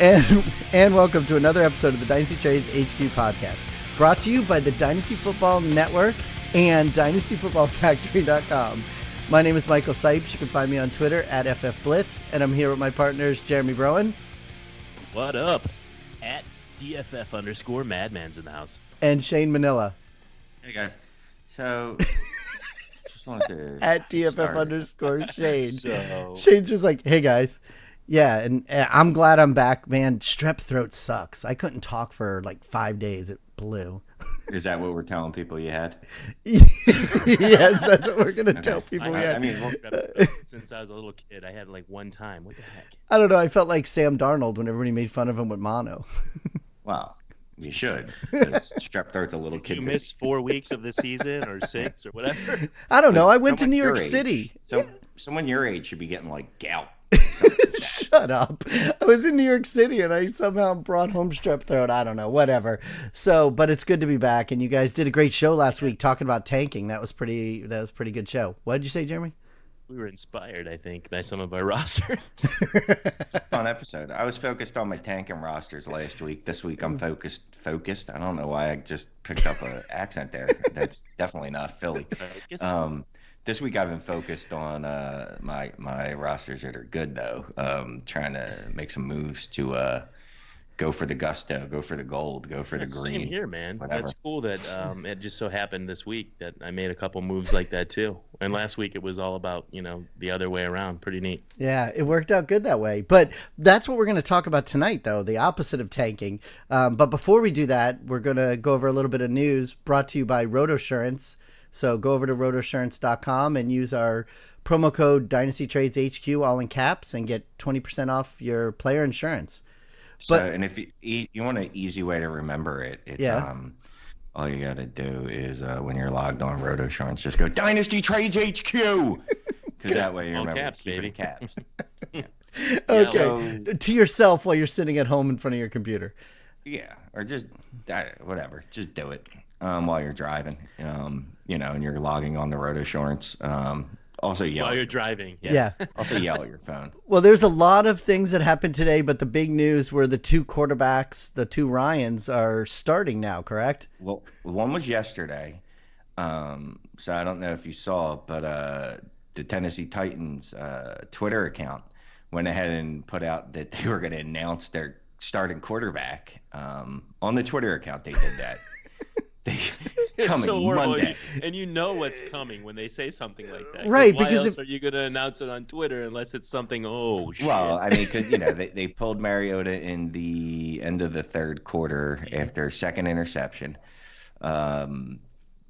And welcome to another episode of the Dynasty Trades HQ podcast, brought to you by the Dynasty Football Network and DynastyFootballFactory.com. My name is Michael Cipes. You can find me on Twitter at FFBlitz, and I'm here with my partners, Jeremy Browand. What up? At DFF_Madman's in the house. And Shane Manila. Hey, guys. So, just wanted to... At DFF_Shane. So... Shane's just like, hey, guys. Yeah, and I'm glad I'm back, man. Strep throat sucks. I couldn't talk for like 5 days. It blew. Is that what we're telling people you had? Yes, that's what we're going to tell people we had. I mean, since I was a little kid, I had like one time. What the heck? I don't know. I felt like Sam Darnold when everybody made fun of him with mono. Well, you should. 'Cause strep throat's a little kid. You missed 4 weeks of the season or 6 or whatever. I don't know. I went to Someone New York your age. City. Someone your age should be getting like gout. Shut up. I was in New York City and I somehow brought home strep throat. I don't know, whatever. So, but it's good to be back. And you guys did a great show last week talking about tanking. That was a pretty good show. What did you say, Jeremy? We were inspired, I think, by some of our rosters. Fun episode. I was focused on my tanking rosters last week. This week I'm focused. I don't know why I just picked up an accent there. That's definitely not Philly. This week I've been focused on my rosters that are good though. Trying to make some moves to go for the gusto, go for the gold, go for the green. Same here, man. Whatever. That's cool that it just so happened this week that I made a couple moves like that too. And last week it was all about, the other way around. Pretty neat. Yeah, it worked out good that way. But that's what we're going to talk about tonight, though, the opposite of tanking. But before we do that, we're going to go over a little bit of news brought to you by RotoSurance. So go over to rotosurance.com and use our promo code DynastyTradesHQ, all in caps, and get 20% off your player insurance. And if you want an easy way to remember it, it's all you got to do is when you're logged on RotoSurance, just go DynastyTradesHQ, because that way you all remember caps, keep it baby. in caps. Yeah. Okay, to yourself while you're sitting at home in front of your computer. Yeah, or just whatever, just do it while you're driving, and you're logging on the RotoSurance. Also yell While you're driving. Yeah. Also yell at your phone. Well, there's a lot of things that happened today, but the big news were the two quarterbacks, the two Ryans, are starting now, correct? Well, one was yesterday, so I don't know if you saw, but the Tennessee Titans Twitter account went ahead and put out that they were going to announce their starting quarterback. On the Twitter account, they did that. It's coming so horrible. Monday. And you know what's coming when they say something like that. Right, Why because else are you going to announce it on Twitter unless it's something, shit. Well, I mean, because, they pulled Mariota in the end of the third quarter after a second interception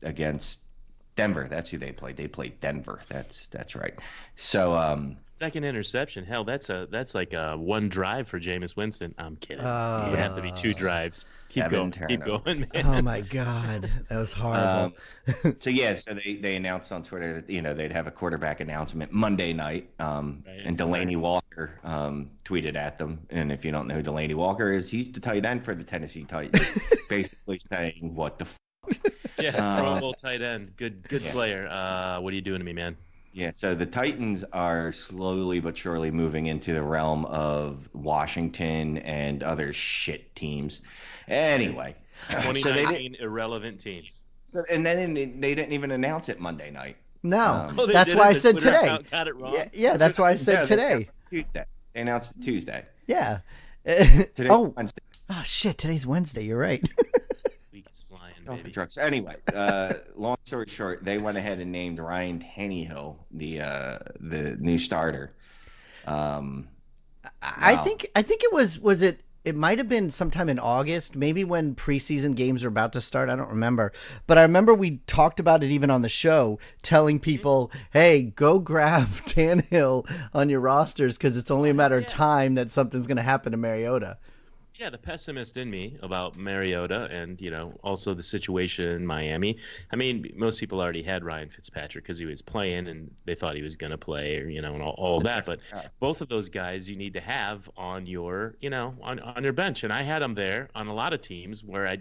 against Denver. That's who they played. They played Denver. That's right. So second interception. Hell, that's like a one drive for Jameis Winston. I'm kidding. It would have to be 2 drives. Keep going, man. Oh my God, that was horrible. So they announced on Twitter that they'd have a quarterback announcement Monday night. And Delaney Walker tweeted at them. And if you don't know who Delaney Walker is, he's the tight end for the Tennessee Titans, basically saying, "What the fuck?" Yeah, Pro Bowl tight end, good player. What are you doing to me, man? Yeah, so the Titans are slowly but surely moving into the realm of Washington and other shit teams. Anyway, 2019 irrelevant teams. And then they didn't even announce it Monday night. No, Oh, they that's did why it? I The said Twitter today. account got it wrong. Yeah, that's why I said today. Tuesday. They announced it Tuesday. Yeah. Today's Oh, Wednesday. oh, shit, today's Wednesday. You're right. Week is flying, Off the baby. trucks. Anyway, long story short, they went ahead and named Ryan Tannehill the new starter. I think it was it. It might have been sometime in August, maybe when preseason games were about to start. I don't remember. But I remember we talked about it even on the show, telling people, hey, go grab Tannehill on your rosters because it's only a matter of time that something's going to happen to Mariota. Yeah, the pessimist in me about Mariota and, also the situation in Miami. I mean, most people already had Ryan Fitzpatrick because he was playing and they thought he was going to play, or, and all that. But both of those guys you need to have on your, on your bench. And I had them there on a lot of teams where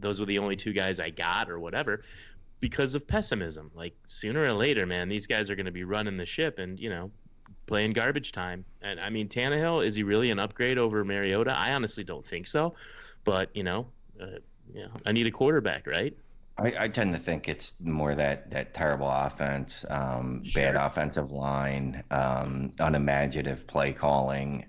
those were the only 2 guys I got or whatever because of pessimism. Like sooner or later, man, these guys are going to be running the ship and, playing garbage time. And I mean, Tannehill, is he really an upgrade over Mariota? I honestly don't think so. But I need a quarterback, right? I tend to think it's more that terrible offense, bad offensive line, unimaginative play calling,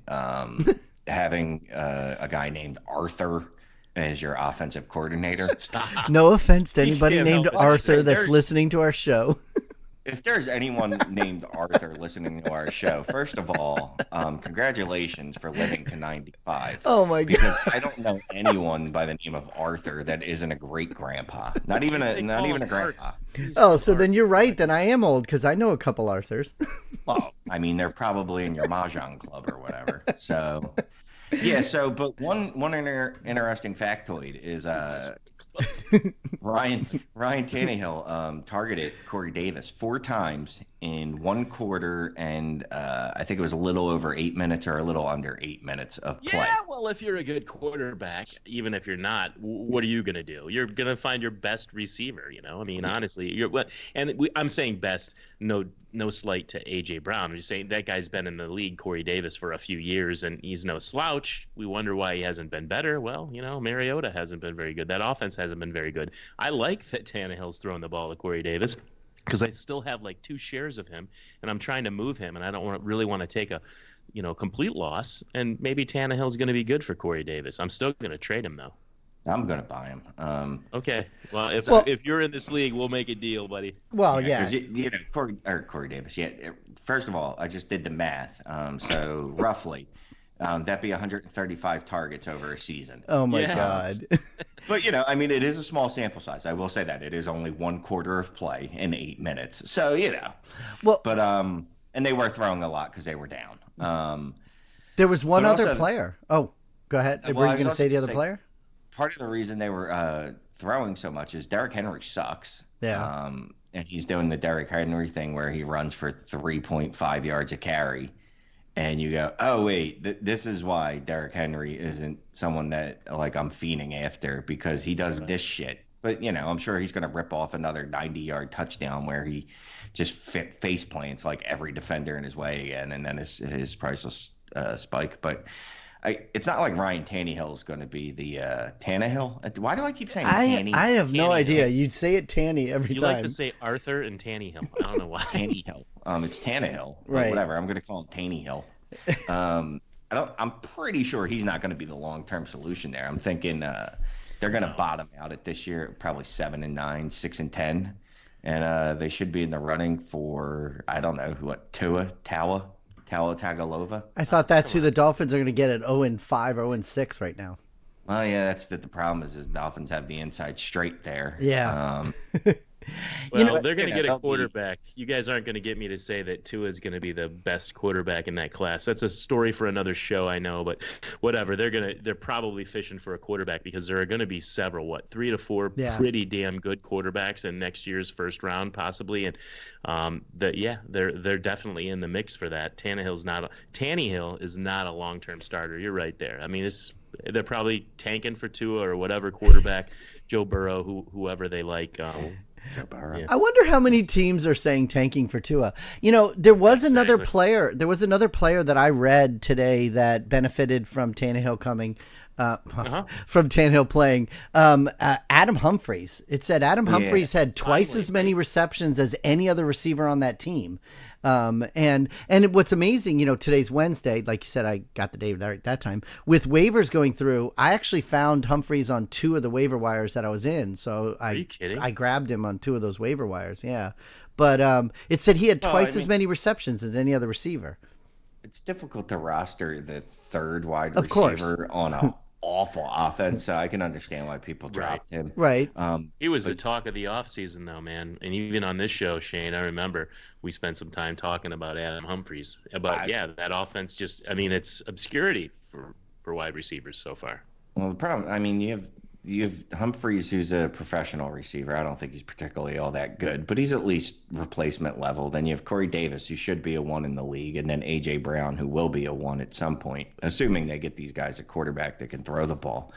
having a guy named Arthur as your offensive coordinator. Stop. No offense to anybody can't named help it. Arthur that's There's- listening to our show. If there's anyone named Arthur listening to our show, first of all, congratulations for living to 95. Oh my God. Because I don't know anyone by the name of Arthur that isn't a great grandpa. Not even a grandpa. Oh, so then you're right. Then I am old because I know a couple Arthurs. Well, I mean, they're probably in your mahjong club or whatever. So, yeah. So, but one interesting factoid is Ryan Tannehill targeted Corey Davis 4 times in 1 quarter, and I think it was a little over 8 minutes or a little under 8 minutes of play. Yeah, well, if you're a good quarterback, even if you're not, what are you going to do? You're going to find your best receiver, I mean, honestly, I'm saying best, no slight to A.J. Brown. I'm just saying that guy's been in the league, Corey Davis, for a few years, and he's no slouch. We wonder why he hasn't been better. Well, Mariota hasn't been very good. That offense hasn't been very good. I like that Tannehill's throwing the ball to Corey Davis because I still have like 2 shares of him, and I'm trying to move him, and I don't really want to take a complete loss. And maybe Tannehill's going to be good for Corey Davis. I'm still going to trade him, though. I'm going to buy him. Okay. Well, if you're in this league, we'll make a deal, buddy. Well, yeah. Corey Davis. Yeah. First of all, I just did the math. So roughly, that'd be 135 targets over a season. Oh my God. But I mean, it is a small sample size. I will say that it is only 1 quarter of play in 8 minutes. So Well, but and they were throwing a lot because they were down. there was one other also- player. Oh, go ahead. Well, Were I you was going to also say the gonna other say- player? Part of the reason they were throwing so much is Derrick Henry sucks. Yeah. And he's doing the Derrick Henry thing where he runs for 3.5 yards a carry. And you go, oh, wait, this is why Derrick Henry isn't someone that I'm fiending after, because he does this shit. But, I'm sure he's going to rip off another 90-yard touchdown where he just face plants like every defender in his way again, and then his price will spike. But it's not like Ryan Tannehill is going to be the Tannehill. Why do I keep saying Tanny? I have no Tannehill. idea. You'd say it Tanny every You time. like to say Arthur and Tannehill. I don't know why. Tannehill. It's Tannehill. Right. Whatever. I'm going to call him Tannehill. I'm pretty sure he's not going to be the long-term solution there. I'm thinking they're going to bottom out at this year, probably 7-9, 6-10, and they should be in the running for Tua Tagovailoa. I thought that's who the Dolphins are going to get at 0-5, 0-6 right now. Well, yeah, that's the problem is Dolphins have the inside straight there. Yeah. Well, they're going to get a they'll be- quarterback. You guys aren't going to get me to say that Tua is going to be the best quarterback in that class. That's a story for another show, I know, but whatever. They're probably fishing for a quarterback because there are going to be several, 3 to 4 pretty damn good quarterbacks in next year's first round, possibly. And they're definitely in the mix for that. Tannehill is not a long-term starter. You're right there. I mean, they're probably tanking for Tua or whatever quarterback, Joe Burrow, whoever they like. Yeah. I wonder how many teams are saying tanking for Tua. There was another player. There was another player that I read today that benefited from Tannehill coming. From Tannehill playing. Adam Humphries. It said Adam Humphries had twice as many receptions as any other receiver on that team. And what's amazing, today's Wednesday, like you said, I got the day at that time with waivers going through. I actually found Humphreys on 2 of the waiver wires that I was in. So Are you kidding? I grabbed him on 2 of those waiver wires. Yeah. But, it said he had twice as many receptions as any other receiver. It's difficult to roster the third wide Of course. receiver on an awful offense, so I can understand why people dropped him. Right. He was the talk of the offseason, though, man. And even on this show, Shane, I remember we spent some time talking about Adam Humphries. That offense it's obscurity for wide receivers so far. Well, the problem, you have Humphries, who's a professional receiver. I don't think he's particularly all that good, but he's at least replacement level. Then you have Corey Davis, who should be a 1 in the league, and then A.J. Brown, who will be a 1 at some point, assuming they get these guys a quarterback that can throw the ball.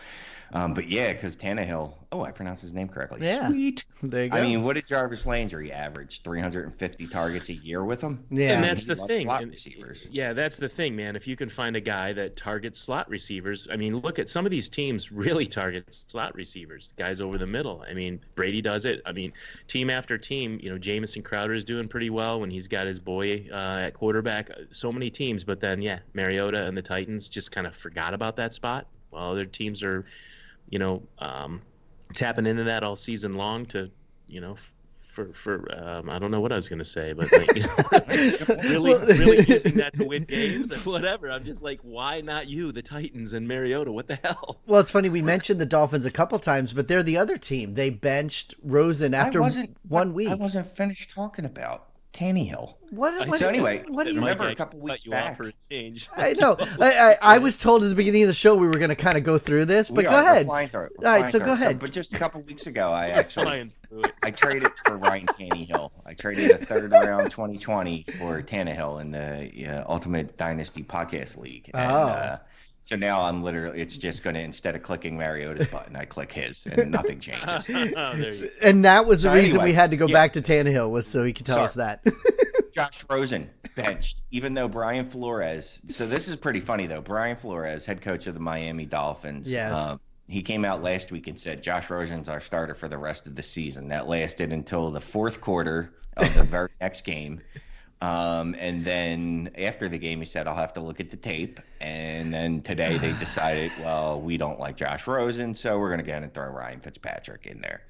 But yeah, because Tannehill, I pronounced his name correctly. Yeah. Sweet. There you go. I mean, what did Jarvis Landry average? 350 targets a year with him? Yeah. And I mean, that's he the loves thing. slot receivers. Yeah, that's the thing, man. If you can find a guy that targets slot receivers, I mean, look at some of these teams really target slot receivers, guys over the middle. I mean, Brady does it. I mean, team after team, Jamison Crowder is doing pretty well when he's got his boy at quarterback. So many teams, but then, Mariota and the Titans just kind of forgot about that spot. While other teams are, tapping into that all season long to, for I don't know what I was going to say, but really using that to win games and whatever. I'm just like, why not you, the Titans and Mariota? What the hell? Well, it's funny. We mentioned the Dolphins a couple times, but they're the other team. They benched Rosen after 1 week. I wasn't finished talking about Tannehill. What So anyway, what do you remember a couple weeks back? Change. I know. I was told at the beginning of the show we were going to kind of go through this, but go ahead. All right, so go ahead. But just a couple weeks ago, I traded for Ryan Tannehill. I traded a third round 2020 for Tannehill in the Ultimate Dynasty Podcast League. And, so now I'm literally, it's just going to, instead of clicking Mariota's button, I click his and nothing changes. And that was the reason anyway, we had to go back to Tannehill, was so he could tell us that. Josh Rosen benched, even though Brian Flores. So this is pretty funny, though. Brian Flores, head coach of the Miami Dolphins. Yes. He came out last week and said, Josh Rosen's our starter for the rest of the season. That lasted until the fourth quarter of the very next game. And then after the game, he said, I'll have to look at the tape. And then today they decided, well, we don't like Josh Rosen, so we're going to go ahead and throw Ryan Fitzpatrick in there.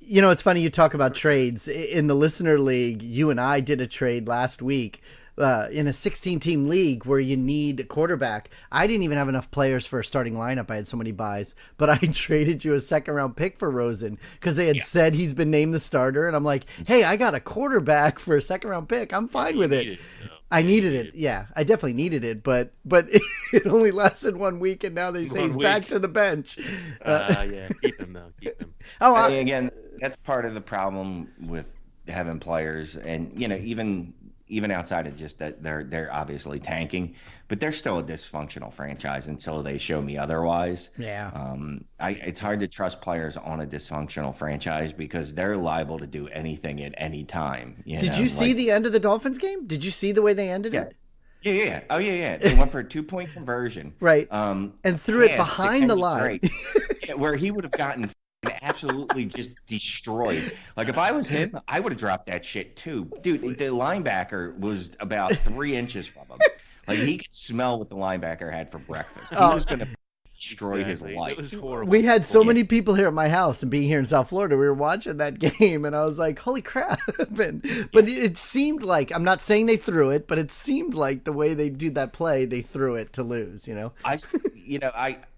It's funny you talk about trades. In the listener league, you and I did a trade last week in a 16-team league where you need a quarterback. I didn't even have enough players for a starting lineup. I had so many buys, but I traded you a second-round pick for Rosen because they had said he's been named the starter, and I'm like, hey, I got a quarterback for a second-round pick. I'm fine with it. I needed it. Yeah, I definitely needed it, but it only lasted 1 week, and now they say he's back to the bench. Keep him though. Keep him. Again, that's part of the problem with having players, and even outside of just that, they're obviously tanking, but they're still a dysfunctional franchise until they show me otherwise. Yeah. It's hard to trust players on a dysfunctional franchise because they're liable to do anything at any time. Did you see the end of the Dolphins game? Did you see the way they ended it? Yeah. Oh, yeah. They went for a 2-point conversion. Right. And threw it behind the line. Where he would have gotten absolutely just destroyed. Like, if I was him, I would have dropped that shit too. Dude, the linebacker was about 3 inches from him. Like, he could smell what the linebacker had for breakfast. He was going to destroy his life. It was horrible. We had so many people here at my house, and being here in South Florida, we were watching that game, and I was like, holy crap. But it seemed like, I'm not saying they threw it, but it seemed like the way they do that play, they threw it to lose,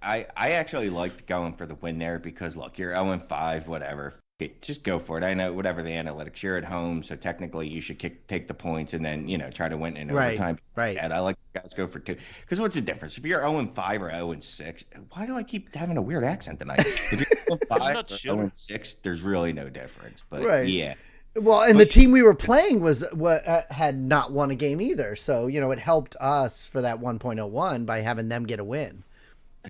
I actually liked going for the win there because, look, you're 0-5, whatever. Just go for it. I know, whatever the analytics, you're at home, so technically you should take the points and then, try to win in overtime. Right. And I like guys go for 2. Because what's the difference? If you're 0-5 or 0-6, why do I keep having a weird accent tonight? If you're 0-5 or 0-6, there's really no difference. But yeah. Well, and the team we were playing had not won a game either. So, it helped us for that 1.01 by having them get a win.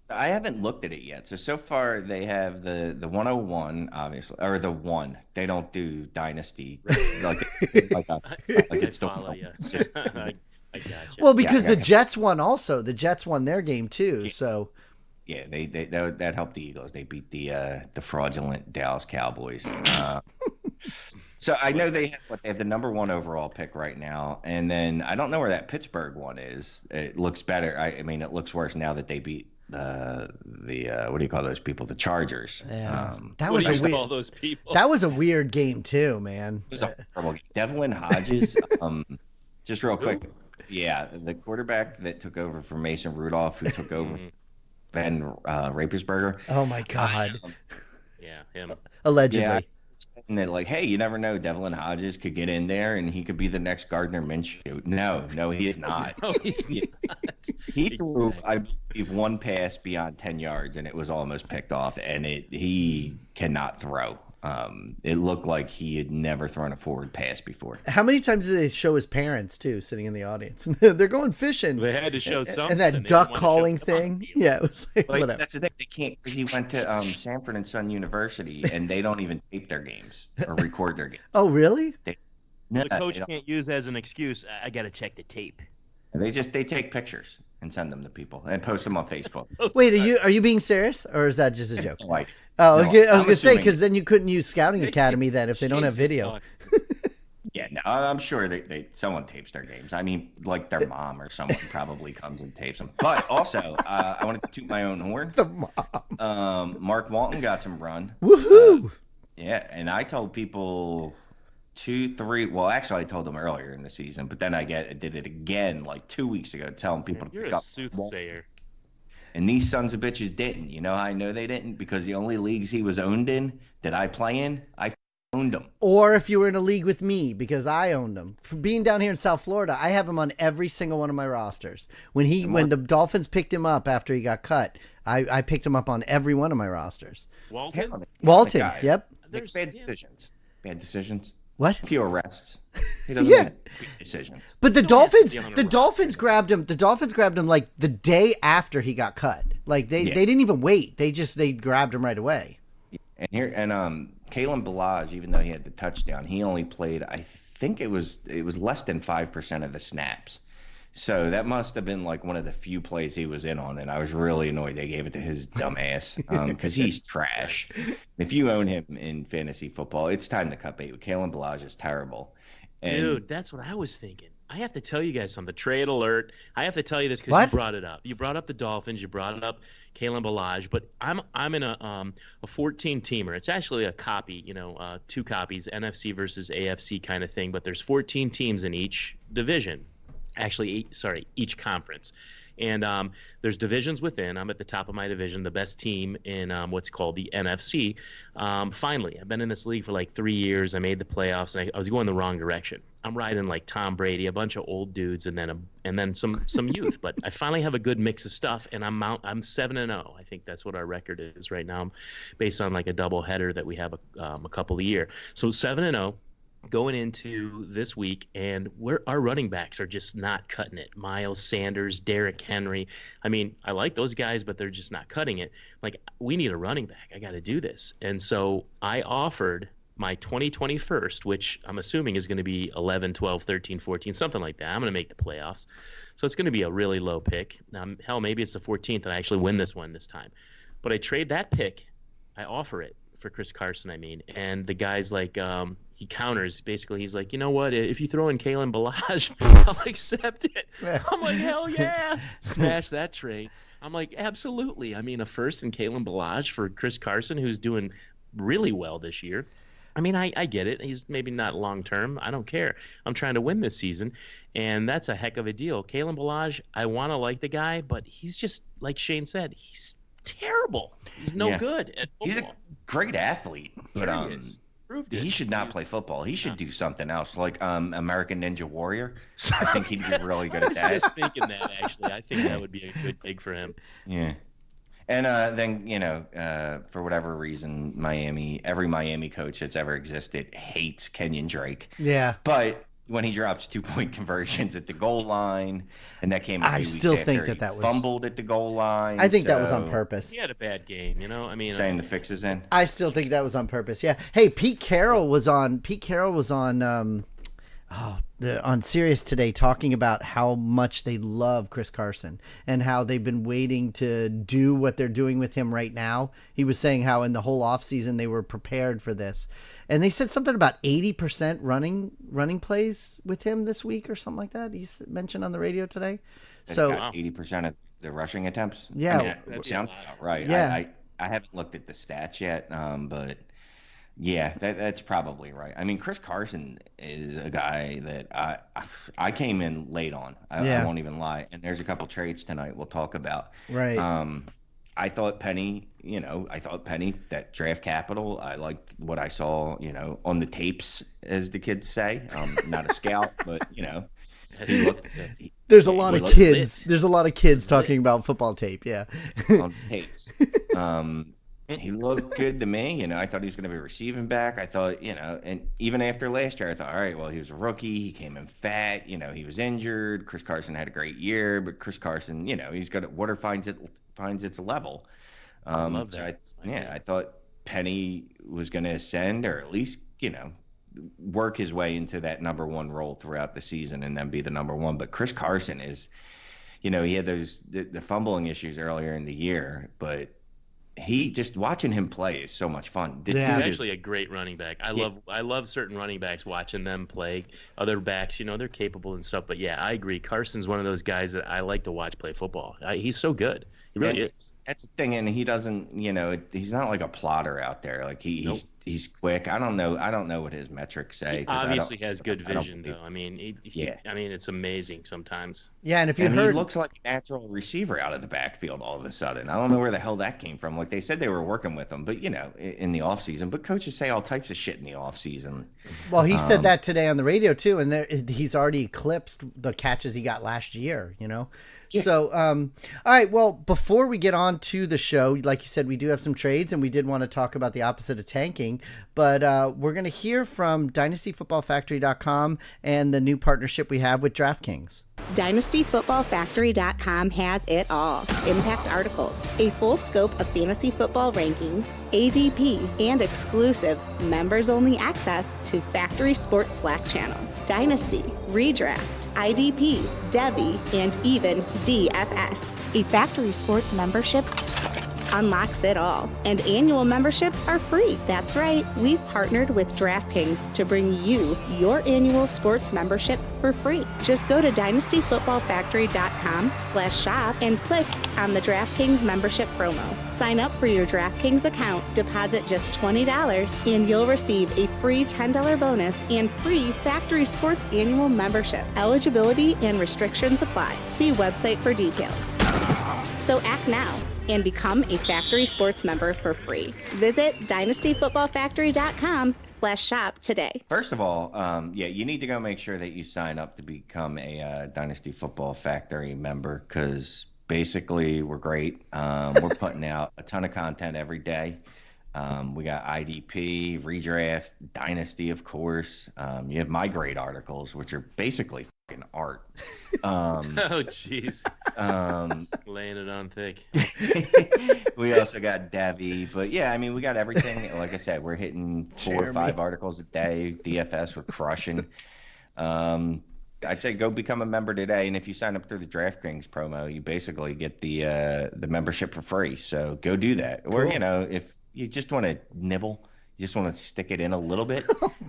I haven't looked at it yet. So far they have the 101, obviously, or the 1. They don't do dynasty. It's follow you. Just, I gotcha. Well, because the Jets won also. The Jets won their game too. So yeah, they that helped the Eagles. They beat the fraudulent Dallas Cowboys. So I know they have the number 1 overall pick right now, and then I don't know where that Pittsburgh one is. It looks better. I mean, it looks worse now that they beat the what do you call those people? The Chargers. Yeah. That was a weird game too, man. It was a horrible game. Devlin Hodges. Just real quick. Yeah, the quarterback that took over for Mason Rudolph, who took over Ben Roethlisberger. Oh my God. Yeah, him. Allegedly. Yeah. And they're like, hey, you never know. Devlin Hodges could get in there and he could be the next Gardner Minshew. No, he is not. No, he's not. He threw, I believe, 1 pass beyond 10 yards and it was almost picked off. And he cannot throw. It looked like he had never thrown a forward pass before. How many times did they show his parents too, sitting in the audience? They're going fishing. They had to show something. And that duck calling thing. Yeah, it was like, whatever. That's the thing. They can't. He went to Sanford and Son University, and they don't even tape their games or record their games. Oh, really? The coach can't use as an excuse. I got to check the tape. They take pictures and send them to people and post them on Facebook. Wait, are you being serious, or is that just a joke? Like, oh, no, okay. I was I'm gonna say, assuming- because then you couldn't use Scouting Academy then if they don't have video. Yeah, no, I'm sure someone tapes their games. I mean, like their mom or someone probably comes and tapes them. But also, I wanted to toot my own horn. The mom. Mark Walton got some run. Woohoo! Yeah, and I told people 2, 3. Well, actually, I told them earlier in the season, but then I did it again like 2 weeks ago, telling people to You're pick a up. soothsayer. And these sons of bitches didn't. You know how I know they didn't? Because the only leagues he was owned in that I play in, I owned him. Or if you were in a league with me, because I owned him. For being down here in South Florida, I have him on every single one of my rosters. When the Dolphins picked him up after he got cut, I picked him up on every one of my rosters. Walton? Walton, Guy. yep. Makes bad decisions. Bad decisions. What? A few arrests. He doesn't Yeah. make good decisions. But the Still has to Dolphins, be on a the roster. Dolphins grabbed him. The Dolphins grabbed him like the day after he got cut. Like they didn't even wait. They grabbed him right away. And Kalen Balaj, even though he had the touchdown, he only played, I think it was less than 5% of the snaps. So that must have been like one of the few plays he was in on, and I was really annoyed they gave it to his dumb ass because he's trash. If you own him in fantasy football, it's time to cut bait. Kalen Balaj is terrible. And Dude, that's what I was thinking. I have to tell you guys something. Trade alert. I have to tell you this because What? you brought it up. You brought up the Dolphins. You brought up Kalen Balaj. But I'm in a 14-teamer. It's actually a copy, 2 copies, NFC versus AFC kind of thing. But there's 14 teams in each division. Actually, each conference. And there's divisions within. I'm at the top of my division, the best team in what's called the NFC. Finally, I've been in this league for like 3 years. I made the playoffs, and I was going the wrong direction. I'm riding like Tom Brady, a bunch of old dudes, and then some youth. But I finally have a good mix of stuff, and I'm 7-0. I think that's what our record is right now, based on like a double header that we have a couple a year. So 7-0. Going into this week, and our running backs are just not cutting it. Miles Sanders, Derrick Henry. I mean, I like those guys, but they're just not cutting it. Like, we need a running back. I got to do this. And so I offered my 2021st, which I'm assuming is going to be 11, 12, 13, 14, something like that. I'm going to make the playoffs. So it's going to be a really low pick. Now, hell, maybe it's the 14th and I actually win this one this time. But I trade that pick. I offer it for Chris Carson, and the guy's like, he counters. Basically, he's like, you know what? If you throw in Kalen Balaj, I'll accept it. I'm like, hell yeah. Smash that trade. I'm like, absolutely. I mean, a first in Kalen Balaj for Chris Carson, who's doing really well this year. I mean, I get it. He's maybe not long term. I don't care. I'm trying to win this season, and that's a heck of a deal. Kalen Balaj, I want to like the guy, but he's just, like Shane said, he's terrible. He's no good at football. He's a great athlete, but he should not play football. He should do something else, like American Ninja Warrior. I think he'd be really good at I that. was just thinking that, actually. I think that would be a good pick for him. Yeah. And then, for whatever reason, every Miami coach that's ever existed hates Kenyon Drake. Yeah. But when he drops 2-point conversions at the goal line, and that came I still think that was fumbled at the goal line. I think that was on purpose. He had a bad game, I mean, Saying the fix is in. I still think that was on purpose. Yeah. Hey, Pete Carroll was on on Sirius today talking about how much they love Chris Carson and how they've been waiting to do what they're doing with him right now. He was saying how in the whole offseason they were prepared for this. And they said something about 80% running plays with him this week or something like that. He's mentioned on the radio today. So 80% of the rushing attempts. Yeah. I mean, that sounds about right. Yeah. I haven't looked at the stats yet, but yeah, that's probably right. I mean, Chris Carson is a guy that I came in late on. I won't even lie. And there's a couple trades tonight we'll talk about. Right. I thought Penny, that draft capital, I liked what I saw, on the tapes, as the kids say. Not a scout, but, he looked. There's a lot of kids. Lit. There's a lot of kids talking about football tape. Yeah. On the tapes. He looked good to me. I thought he was going to be a receiving back. I thought, and even after last year, I thought, all right, well, he was a rookie. He came in fat. He was injured. Chris Carson had a great year, but Chris Carson, he's got water finds its level. I love So that. I thought Penny was going to ascend, or at least, work his way into that number one role throughout the season and then be the number one. But Chris Carson is, he had the fumbling issues earlier in the year, but he just watching him play is so much fun. He's actually a great running back. I love certain running backs, watching them play. Other backs, they're capable and stuff. But yeah, I agree. Carson's one of those guys that I like to watch play football. He's so good. He really is. That's the thing, and he doesn't. He's not like a plotter out there. Like he's quick. I don't know what his metrics say. He obviously has good vision, though. I mean, it's amazing sometimes. Yeah, and he looks like a natural receiver out of the backfield all of a sudden. I don't know where the hell that came from. Like they said they were working with him, but in the offseason. But coaches say all types of shit in the offseason. Well, he said that today on the radio too, and he's already eclipsed the catches he got last year. Yeah. So, all right. Well, before we get on to the show, like you said, we do have some trades, and we did want to talk about the opposite of tanking. But we're going to hear from DynastyFootballFactory.com and the new partnership we have with DraftKings. DynastyFootballFactory.com has it all. Impact articles, a full scope of fantasy football rankings, ADP, and exclusive members-only access to Factory Sports Slack channel, Dynasty, Redraft, IDP, Devi, and even DFS. A Factory Sports membership unlocks it all, and annual memberships are free. That's right, we've partnered with DraftKings to bring you your annual sports membership for free. Just go to DynastyFootballFactory.com/shop and click on the DraftKings membership promo. Sign up for your DraftKings account, deposit just $20, and you'll receive a free $10 bonus and free Factory Sports annual membership. Eligibility and restrictions apply. See website for details. So act now and become a Factory Sports member for free. Visit DynastyFootballFactory.com/shop today. First of all, you need to go make sure that you sign up to become a Dynasty Football Factory member, because basically we're great. We're putting out a ton of content every day. We got IDP, Redraft, Dynasty, of course. You have my great articles, which are basically fucking art. Oh, jeez. Laying it on thick. We also got Devi, but yeah, I mean, we got everything. Like I said, we're hitting 4 or 5 articles a day. DFS, we're crushing. I'd say go become a member today, and if you sign up through the DraftKings promo, you basically get the membership for free. So go do that. Cool. Or if you just want to nibble, you just want to stick it in a little bit,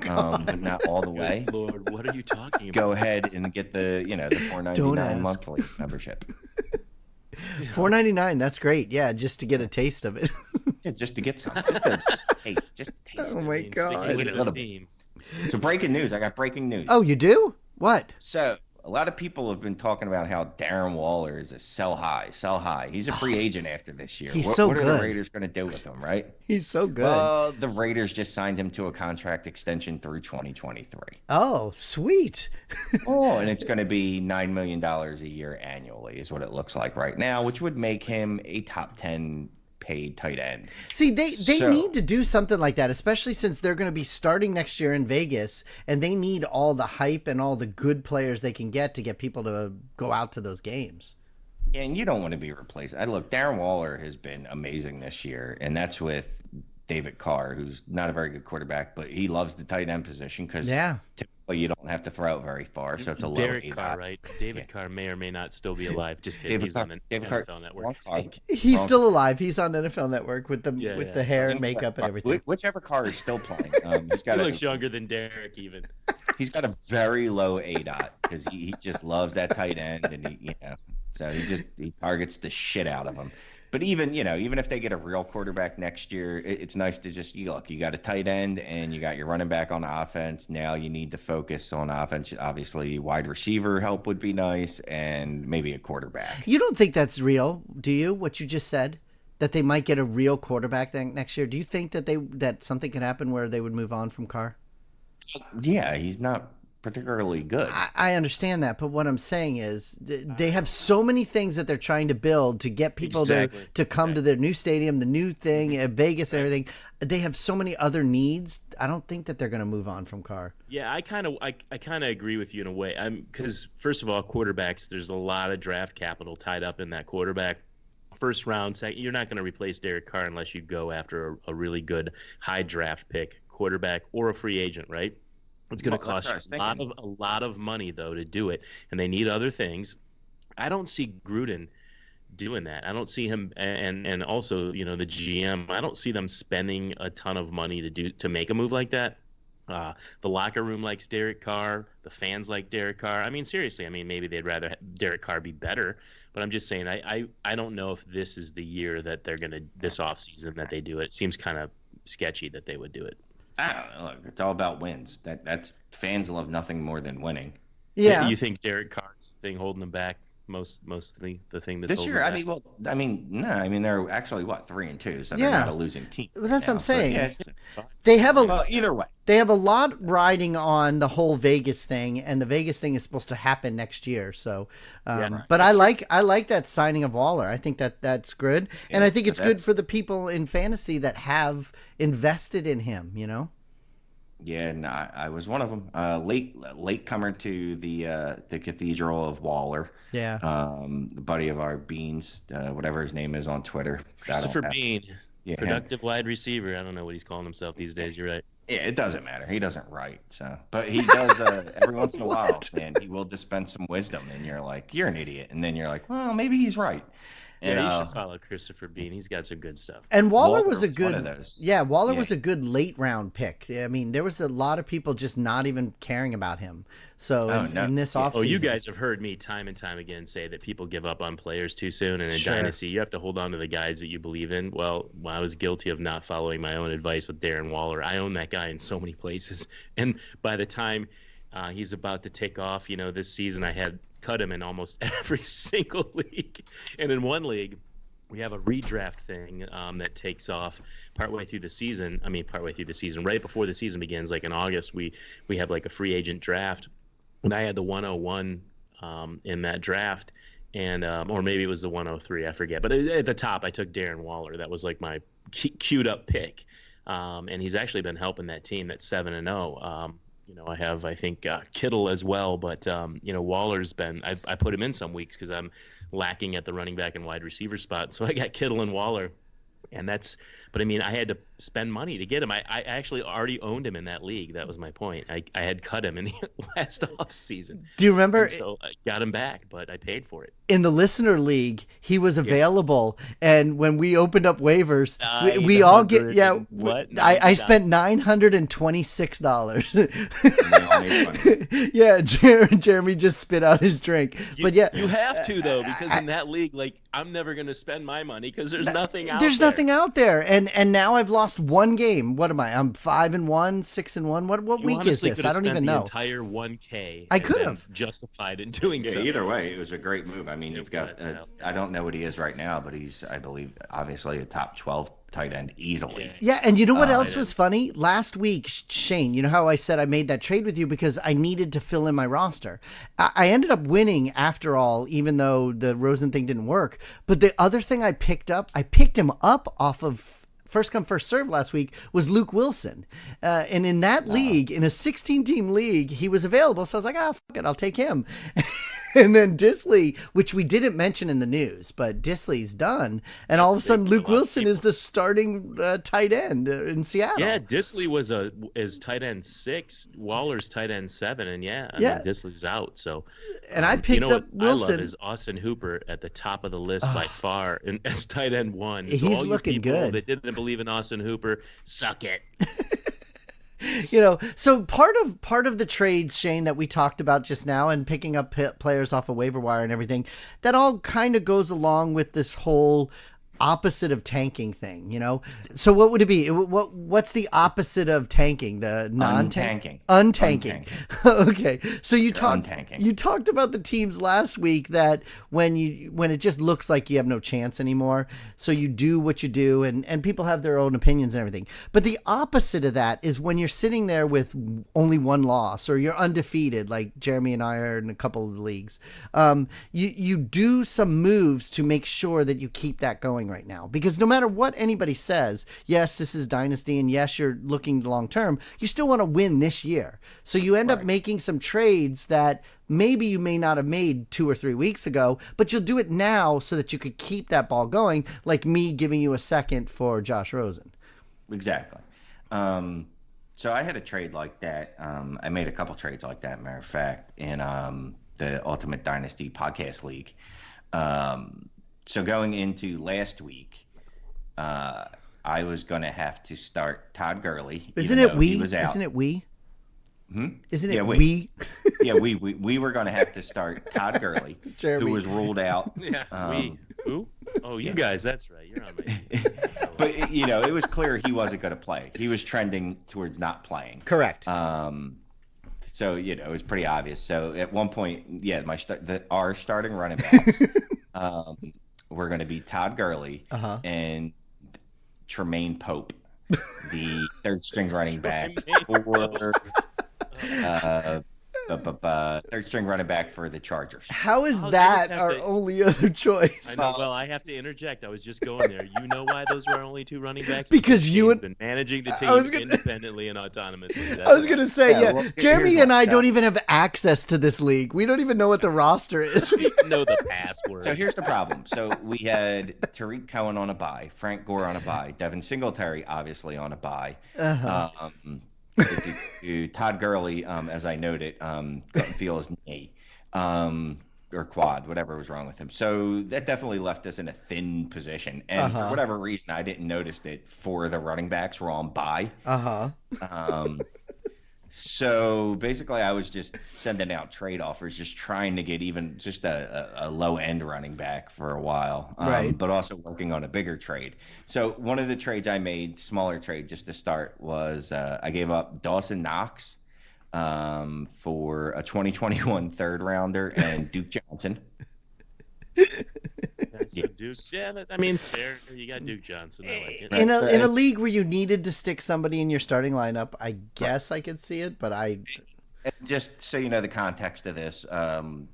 but not all the way. Lord, what are you talking about? Go ahead and get the the $4.99 monthly membership. $4.99. That's great. Yeah, just to get a taste of it. Yeah, just to get some, just taste. Oh my God! So breaking news. I got breaking news. Oh, you do? What? So a lot of people have been talking about how Darren Waller is a sell high. He's a free agent after this year. He's what so are good. the Raiders going to do with him, right? He's so good. Well, the Raiders just signed him to a contract extension through 2023. Oh, sweet. And it's going to be $9 million a year annually is what it looks like right now, which would make him a top 10 paid tight end. See, they need to do something like that, especially since they're going to be starting next year in Vegas, and they need all the hype and all the good players they can get to get people to go out to those games. And you don't want to be replaced. Look, Darren Waller has been amazing this year, and that's with David Carr, who's not a very good quarterback, but he loves the tight end position because typically you don't have to throw it very far, so it's a low Derek Carr, right? David Carr may or may not still be alive. Just kidding. He's on the NFL Network. He's still alive. He's on NFL Network with the the hair and makeup and everything. Whichever Carr is still playing. He looks younger than Derek even. He's got a very low ADOT because he just loves that tight end, and so he targets the shit out of him. But even if they get a real quarterback next year, it's nice to just look. You got a tight end and you got your running back on offense. Now you need to focus on offense. Obviously, wide receiver help would be nice, and maybe a quarterback. You don't think that's real, do you? What you just said, that they might get a real quarterback next year. Do you think that something could happen where they would move on from Carr? Yeah, he's not particularly good. I understand that, but what I'm saying is they have so many things that they're trying to build to get people to come to their new stadium, the new thing, Vegas and everything. They have so many other needs. I don't think that they're going to move on from Carr. Yeah, I kind of agree with you in a way. Because first of all, quarterbacks, there's a lot of draft capital tied up in that quarterback. First round, second, you're not going to replace Derek Carr unless you go after a really good high draft pick quarterback or a free agent, right? It's going to cost you a lot of money, though, to do it, and they need other things. I don't see Gruden doing that. I don't see him, and also, the GM. I don't see them spending a ton of money to make a move like that. The locker room likes Derek Carr. The fans like Derek Carr. I mean, seriously. I mean, maybe they'd rather Derek Carr be better, but I'm just saying. I don't know if this is the year that they're going to this offseason that they do it. It seems kind of sketchy that they would do it. I don't know. Look, it's all about wins. That's fans love nothing more than winning. Yeah. You think Derek Carr's thing holding them back mostly the thing that's this holding year? them back? No. I mean, they're actually 3-2, so they're not a losing team. Well, that's what I'm saying. Yeah, they have either way. They have a lot riding on the whole Vegas thing, and the Vegas thing is supposed to happen next year. So, but I like that signing of Waller. I think that's good, and I think it's good for the people in fantasy that have invested in him. Yeah, no, I was one of them. Late comer to the Cathedral of Waller. Yeah. The buddy of our Beans, whatever his name is on Twitter. Christopher Bean, yeah, productive wide receiver. I don't know what he's calling himself these days. You're right. Yeah, it doesn't matter. He doesn't write, so but he does every once in a while, and he will dispense some wisdom, and you're like, you're an idiot, and then you're like, well, maybe he's right. Yeah, you should follow Christopher Bean. He's got some good stuff. And Waller was a good one of those. Yeah, Waller was a good late round pick. I mean, there was a lot of people just not even caring about him. So in this offseason. Oh, you guys have heard me time and time again say that people give up on players too soon, and in Dynasty, you have to hold on to the guys that you believe in. Well, I was guilty of not following my own advice with Darren Waller. I own that guy in so many places, and by the time he's about to take off, this season I had cut him in almost every single league, and in one league we have a redraft thing that takes off partway through the season. Right before the season begins, like in August, we have like a free agent draft, and I had the 101 in that draft, and or maybe it was the 103, I forget. But at the top, I took Darren Waller. That was like my queued up pick, and he's actually been helping that team that's 7-0. I have, I think, Kittle as well, but Waller's been. I put him in some weeks because I'm lacking at the running back and wide receiver spot, so I got Kittle and Waller, and that's. But I mean, I had to spend money to get him. I actually already owned him in that league. That was my point. I had cut him in the last off season. Do you remember? So I got him back, but I paid for it. In the listener league, he was available, and when we opened up waivers, we all get what? I spent $926. Yeah, Jeremy just spit out his drink. But yeah, you have to though, because in that league, like I'm never going to spend my money because there's nothing out there. There's nothing out there, and now I've lost one game. What am I? I'm 5-1, 6-1. What week is this? I don't even know. The entire 1K. I could have justified in doing so. Either way, it was a great move. I mean, you've got. I don't know what he is right now, but he's, I believe, obviously a top 12 tight end easily. Yeah, and you know what else was funny? Last week, Shane, you know how I said I made that trade with you because I needed to fill in my roster. I ended up winning after all, even though the Rosen thing didn't work. But the other thing I picked him up off of first come first serve last week was Luke Wilson, and in that league, in a 16-team league, he was available. So I was like, fuck it, I'll take him. And then Disley, which we didn't mention in the news, but Disley's done, and all of a sudden Luke Wilson is the starting tight end in Seattle. Yeah, Disley is tight end 6, Waller's tight end 7, and I mean, Disley's out. So, and I picked up Wilson. I love is Austin Hooper at the top of the list by far, and as tight end 1. So he's all looking you people good. That didn't believe in Austin Hooper, suck it. So part of the trades, Shane, that we talked about just now and picking up players off a waiver wire and everything, that all kind of goes along with this whole opposite of tanking thing, you know? So what would it be? What's the opposite of tanking? The non-tanking? Untanking. Okay. So you talked about the teams last week that when it just looks like you have no chance anymore, so you do what you do, and people have their own opinions and everything. But the opposite of that is when you're sitting there with only one loss, or you're undefeated, like Jeremy and I are in a couple of the leagues. You do some moves to make sure that you keep that going right now, because no matter what anybody says, yes, this is Dynasty, and yes, you're looking long term, you still want to win this year. So you end up making some trades that maybe you may not have made 2 or 3 weeks ago, but you'll do it now so that you could keep that ball going, like me giving you a second for Josh Rosen. Exactly. So I had a trade like that. I made a couple trades like that, matter of fact, in the Ultimate Dynasty Podcast League. So going into last week, I was going to have to start Todd Gurley. Isn't it we? Isn't it we? Isn't it we? Yeah, we were going to have to start Todd Gurley, Jeremy. who was ruled out. Yeah, we. Who? Oh, you guys. That's right. You're on my team. But, it was clear he wasn't going to play. He was trending towards not playing. Correct. So, it was pretty obvious. So at one point, our starting running backs were going to be Todd Gurley and Tremaine Pope, the third string running back for third string running back for the Chargers. How is that our only other choice? I know. Well, I have to interject. I was just going there. You know why those were our only 2 running backs? Because you have been managing the team independently and autonomously. I was going to say, well, Jeremy and I don't even have access to this league. We don't even know what the roster is. We know the password. So here's the problem. So we had Tariq Cohen on a bye, Frank Gore on a bye, Devin Singletary obviously on a bye. Todd Gurley, as I noted, couldn't feel his knee or quad, whatever was wrong with him. So that definitely left us in a thin position. And for whatever reason, I didn't notice that 4 of the running backs were on bye. So basically, I was just sending out trade offers, just trying to get even just a low end running back for a while, but also working on a bigger trade. So one of the trades I made, smaller trade just to start, was I gave up Dawson Knox for a 2021 third rounder and Duke Johnson. Duke, fair. You got Duke Johnson. I like it. In a league where you needed to stick somebody in your starting lineup, I guess I could see it, but just so you know the context of this,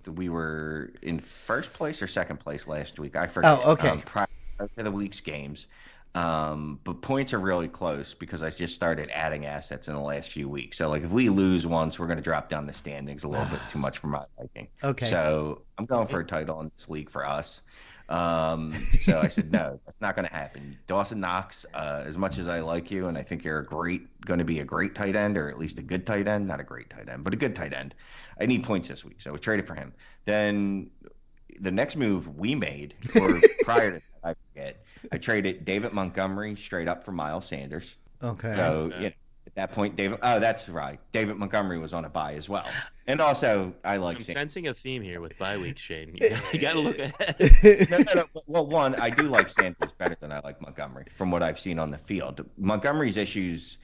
we were in first place or second place last week. I forget. Oh, okay. Prior to the week's games, but points are really close because I just started adding assets in the last few weeks. So, like, if we lose once, we're going to drop down the standings a little bit too much for my liking. Okay. So I'm going for a title in this league for us. So I said, no, that's not going to happen. Dawson Knox, as much as I like you, and I think you're going to be a great tight end, or at least a good tight end, not a great tight end, but a good tight end. I need points this week. So we traded for him. Then the next move we made, or prior to that, I forget, I traded David Montgomery straight up for Miles Sanders. Okay. So, at that point, that's right. David Montgomery was on a bye as well. And also, I'm sensing a theme here with bye weeks, Shane. You got to look ahead. No. Well, one, I do like Sanders better than I like Montgomery from what I've seen on the field. Montgomery's issues,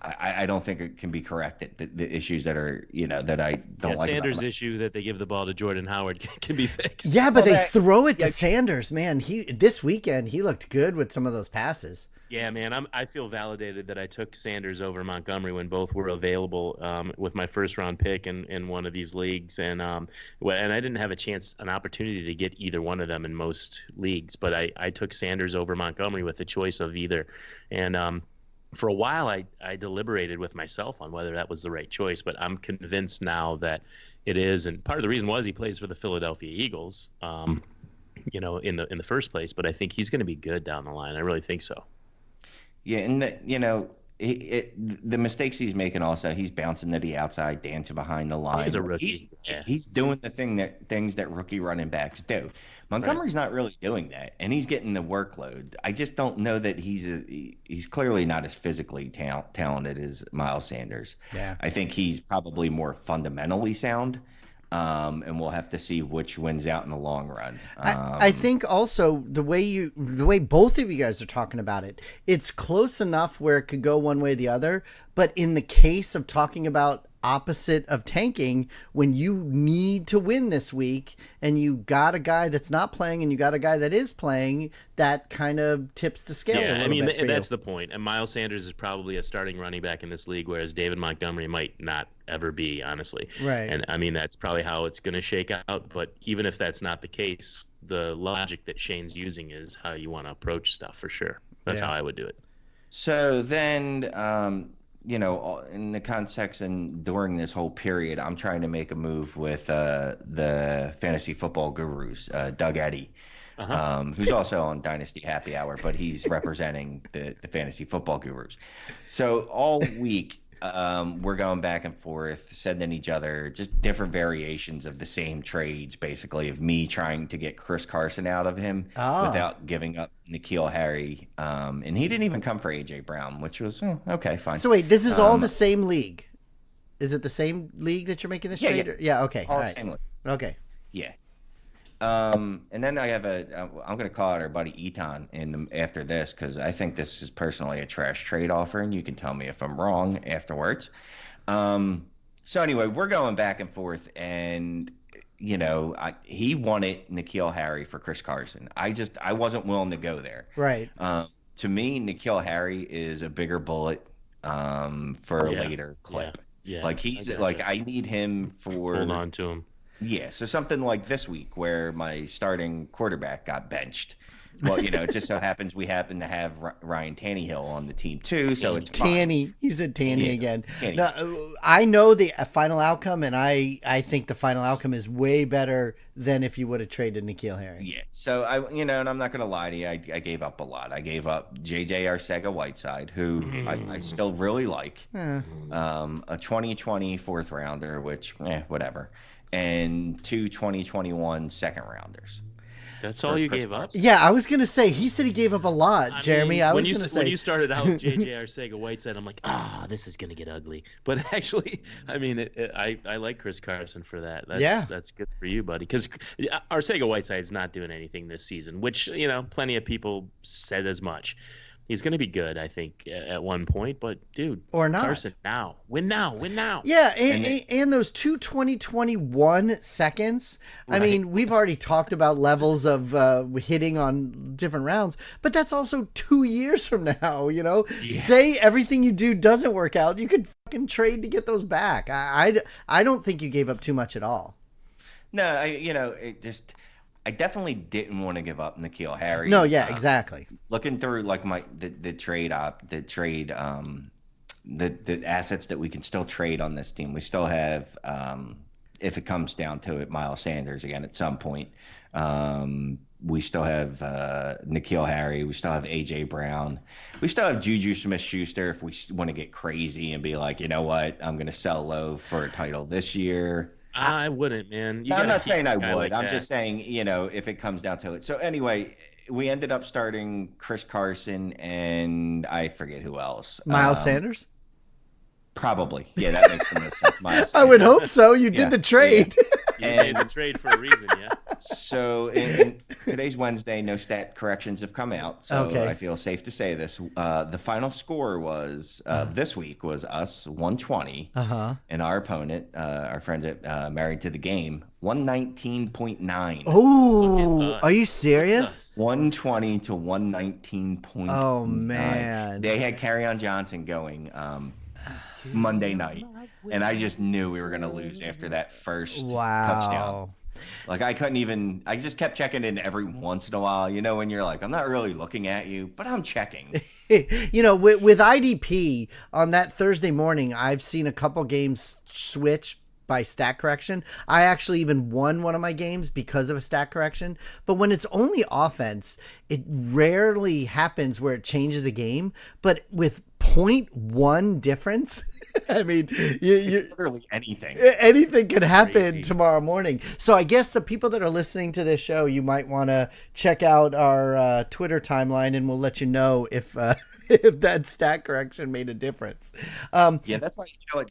I don't think it can be corrected. The issues that are, that I don't like. Sanders' issue that they give the ball to Jordan Howard can be fixed. Yeah, but they throw it to Sanders, man. This weekend he looked good with some of those passes. Yeah, man, I feel validated that I took Sanders over Montgomery when both were available with my first round pick in one of these leagues, and I didn't have an opportunity to get either one of them in most leagues, but I took Sanders over Montgomery with the choice of either, and for a while I deliberated with myself on whether that was the right choice, but I'm convinced now that it is, and part of the reason was he plays for the Philadelphia Eagles, in the first place, but I think he's going to be good down the line. I really think so. Yeah, and the mistakes he's making also, he's bouncing to the outside, dancing behind the line. He's a rookie. He's doing the things that rookie running backs do. Montgomery's not really doing that, and he's getting the workload. I just don't know that he's clearly not as physically talented as Miles Sanders. Yeah. I think he's probably more fundamentally sound. and we'll have to see which wins out in the long run. I think also the way both of you guys are talking about it, it's close enough where it could go one way or the other. But in the case of talking about opposite of tanking, when you need to win this week and you got a guy that's not playing and you got a guy that is playing, that kind of tips the scale. Yeah, a little I mean, bit for that's you. the point. And Miles Sanders is probably a starting running back in this league, whereas David Montgomery might not ever be, honestly. Right. And I mean, that's probably how it's going to shake out. But even if that's not the case, the logic that Shane's using is how you want to approach stuff for sure. That's how I would do it. So then, in the context and during this whole period, I'm trying to make a move with the fantasy football gurus, Doug Eddy, who's also on Dynasty Happy Hour, but he's representing the fantasy football gurus. So all week, we're going back and forth, sending each other just different variations of the same trades, basically, of me trying to get Chris Carson out of him without giving up N'Keal Harry. And he didn't even come for A.J. Brown, which was, okay, fine. So wait, this is all the same league? Is it the same league that you're making this trade? Yeah. Yeah, okay. All All the right. same league. Okay. Yeah. And then I have I'm going to call out our buddy Eton after this, because I think this is personally a trash trade offer, and you can tell me if I'm wrong afterwards. So anyway, we're going back and forth, and he wanted N'Keal Harry for Chris Carson. I wasn't willing to go there. Right. To me, N'Keal Harry is a bigger bullet for a later clip. Yeah. Like I need him for Hold on to him. Yeah, so something like this week where my starting quarterback got benched. Well, it just so happens we happen to have Ryan Tannehill on the team too, so it's fine. Tanny. He said Tanny again. Tanny. No, I know the final outcome, and I think the final outcome is way better than if you would have traded N'Keal Harry. Yeah, so and I'm not going to lie to you, I gave up a lot. I gave up J.J. Arcega-Whiteside, who I still really like, a 2020 fourth rounder, which, whatever, and two 2021 second rounders. That's all you gave up? Yeah, I was going to say, he said he gave up a lot, Jeremy. I was going to say. When you started out with J.J. Arcega-Whiteside, I'm like, this is going to get ugly. But actually, I mean, I like Chris Carson for that. That's good for you, buddy. Because Arcega-Whiteside's not doing anything this season, which, plenty of people said as much. He's going to be good, I think, at one point. But, dude, or not. Carson, now. Win now. Yeah, and those two 2021 seconds. Right. I mean, we've already talked about levels of hitting on different rounds, but that's also 2 years from now, Yeah. Say everything you do doesn't work out, you could fucking trade to get those back. I don't think you gave up too much at all. No, I definitely didn't want to give up N'Keal Harry. No, yeah, exactly. Looking through like the assets that we can still trade on this team, we still have, if it comes down to it, Miles Sanders again at some point. We still have N'Keal Harry. We still have A.J. Brown. We still have Juju Smith-Schuster if we want to get crazy and be like, you know what, I'm going to sell low for a title this year. I wouldn't, man. I'm not saying I would. I'm just saying, if it comes down to it. So anyway, we ended up starting Chris Carson and I forget who else. Miles Sanders? Probably. Yeah, that makes the most sense. Miles Sanders. I would hope so. You did the trade. You made the trade for a reason, yeah. So in today's Wednesday, no stat corrections have come out. So okay. I feel safe to say this. The final score was this week was us 120, and our opponent, our friends at Married to the Game, 119.9. Oh, are you serious? 120 to 119.9. Oh man, they had Kerryon Johnson going Monday night, and I just knew we were going to lose after that first touchdown. Like I just kept checking in every once in a while, when you're like, I'm not really looking at you, but I'm checking. With IDP on that Thursday morning, I've seen a couple games switch by stat correction. I actually even won one of my games because of a stat correction. But when it's only offense, it rarely happens where it changes a game. But with 0.1 difference, I mean, literally anything. Anything can happen tomorrow morning. So I guess the people that are listening to this show, you might want to check out our Twitter timeline, and we'll let you know if that stat correction made a difference. Yeah, that's why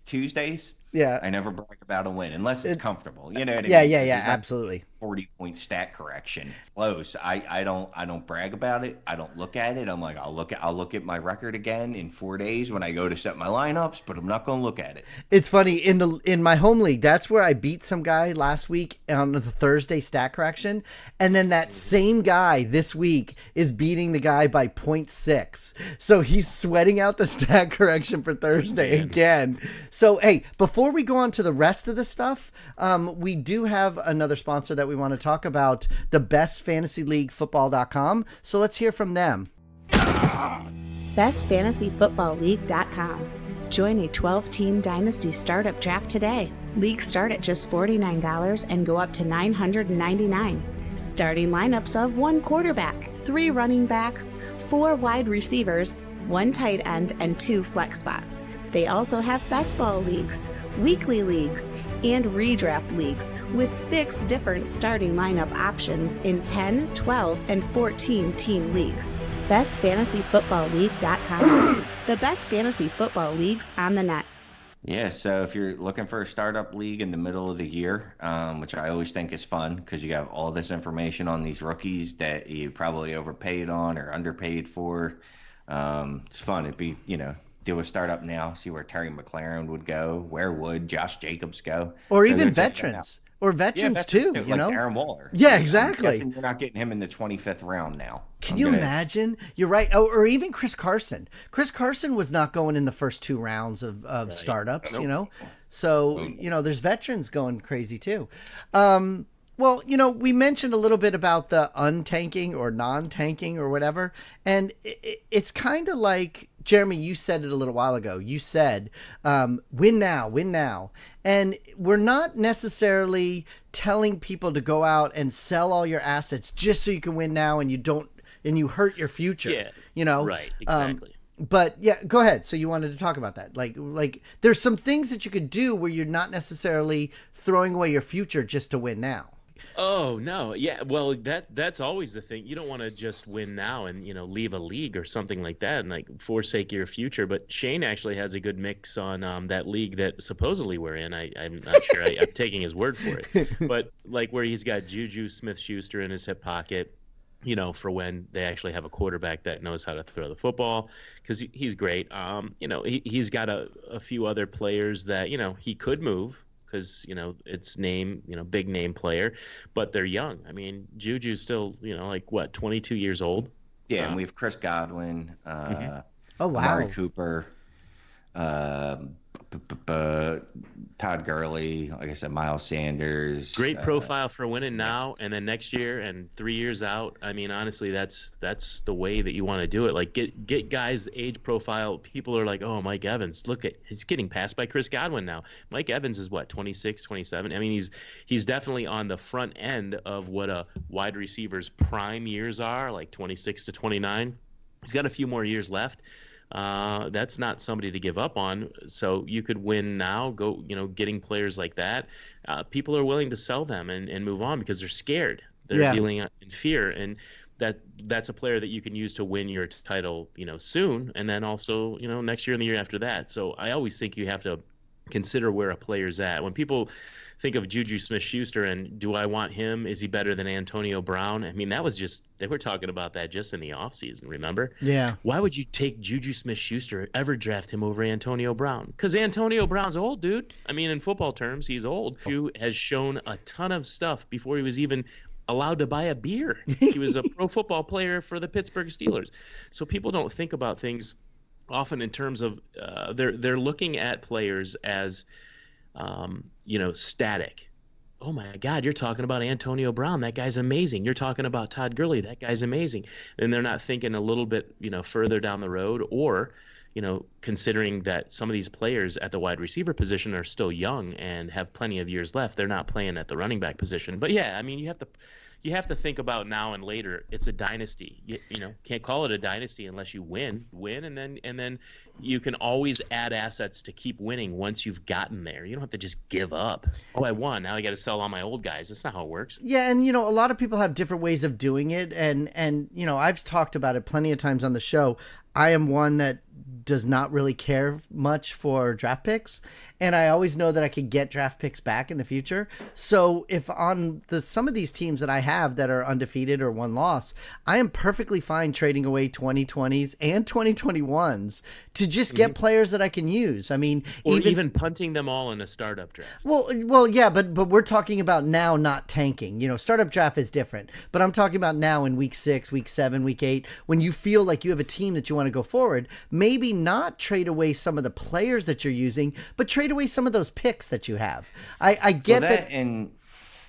Tuesdays. Yeah. I never brag about a win unless it's comfortable. You know what I Yeah, mean? yeah, 'Cause yeah, there's not absolutely. 40-point stat correction close. I don't brag about it. I don't look at it. I'm like, I'll look at my record again in 4 days when I go to set my lineups, but I'm not going to look at it. It's funny in my home league. That's where I beat some guy last week on the Thursday stat correction, and then that same guy this week is beating the guy by 0.6. So he's sweating out the stat correction for Thursday again. So hey, before we go on to the rest of the stuff, we do have another sponsor that we want to talk about, the bestfantasyleaguefootball.com. So let's hear from them. bestfantasyfootballleague.com. Join a 12-team Dynasty startup draft today. Leagues start at just $49 and go up to $999. Starting lineups of 1 quarterback, 3 running backs, 4 wide receivers, 1 tight end, and 2 flex spots. They also have best ball leagues, weekly leagues, and redraft leagues with 6 different starting lineup options in 10, 12, and 14 team leagues. bestfantasyfootballleague.com. The best fantasy football leagues on the net. Yeah, so if you're looking for a startup league in the middle of the year, which I always think is fun because you have all this information on these rookies that you probably overpaid on or underpaid for. It's fun. It'd be, do a startup now, see where Terry McLaren would go, where would Josh Jacobs go, or even veterans, too. Like Aaron Waller. Yeah, exactly. You're not getting him in the 25th round now. Can you imagine? You're right. Oh, or even Chris Carson. Chris Carson was not going in the first 2 rounds of startups. Nope. So there's veterans going crazy too. Well, we mentioned a little bit about the untanking or non-tanking or whatever, and it's kind of like, Jeremy, you said it a little while ago. You said, win now. And we're not necessarily telling people to go out and sell all your assets just so you can win now and you hurt your future. Yeah. Right, exactly. But yeah, go ahead. So you wanted to talk about that. Like there's some things that you could do where you're not necessarily throwing away your future just to win now. Oh, no. Yeah. Well, that's always the thing. You don't want to just win now and, leave a league or something like that and forsake your future. But Shane actually has a good mix on that league that supposedly we're in. I'm not sure. I'm taking his word for it. But where he's got Juju Smith-Schuster in his hip pocket, for when they actually have a quarterback that knows how to throw the football, because he's great. He's got a few other players that, he could move, because it's big name player, but they're young. I mean, Juju's still 22 years old. Yeah, and we have Chris Godwin, Oh wow, Amari Cooper, Todd Gurley, like I said, Miles Sanders. Great profile for winning now, and then next year and 3 years out. I mean, honestly, that's the way that you want to do it. Get guys' age profile. People are like, oh, Mike Evans, he's getting passed by Chris Godwin now. Mike Evans is 26, 27. I mean, he's definitely on the front end of what a wide receiver's prime years are, like 26 to 29. He's got a few more years left. That's not somebody to give up on. So you could win now, getting players like that. People are willing to sell them and move on because they're scared. They're dealing in fear. And that's a player that you can use to win your title, soon. And then also, next year and the year after that. So I always think you have to consider where a player's at. When people think of Juju Smith-Schuster and do I want him? Is he better than Antonio Brown? I mean, that was they were talking about that just in the offseason, remember? Yeah. Why would you take Juju Smith-Schuster, ever draft him over Antonio Brown? Because Antonio Brown's old, dude. I mean, in football terms, he's old. Juju has shown a ton of stuff before he was even allowed to buy a beer. He was a pro football player for the Pittsburgh Steelers. So people don't think about things often in terms of they're looking at players as static. Oh my God, you're talking about Antonio Brown. That guy's amazing. You're talking about Todd Gurley. That guy's amazing. And they're not thinking a little bit, further down the road, or, considering that some of these players at the wide receiver position are still young and have plenty of years left. They're not playing at the running back position. But yeah, I mean, you you have to think about now and later. It's a dynasty. You know, can't call it a dynasty unless you win, and then you can always add assets to keep winning once you've gotten there. You don't have to just give up. Oh, I won. Now I got to sell all my old guys. That's not how it works. Yeah, and a lot of people have different ways of doing it, and I've talked about it plenty of times on the show. I am one that does not really care much for draft picks, and I always know that I could get draft picks back in the future. So if on some of these teams that I have that are undefeated or one loss, I am perfectly fine trading away 2020s and 2021s to just get players that I can use. I mean, or even punting them all in a startup draft. Well, yeah, but we're talking about now, not tanking. Startup draft is different, but I'm talking about now in week 6, week 7, week 8, when you feel like you have a team that you want to go forward. Maybe not trade away some of the players that you're using, but trade away some of those picks that you have. I get that. And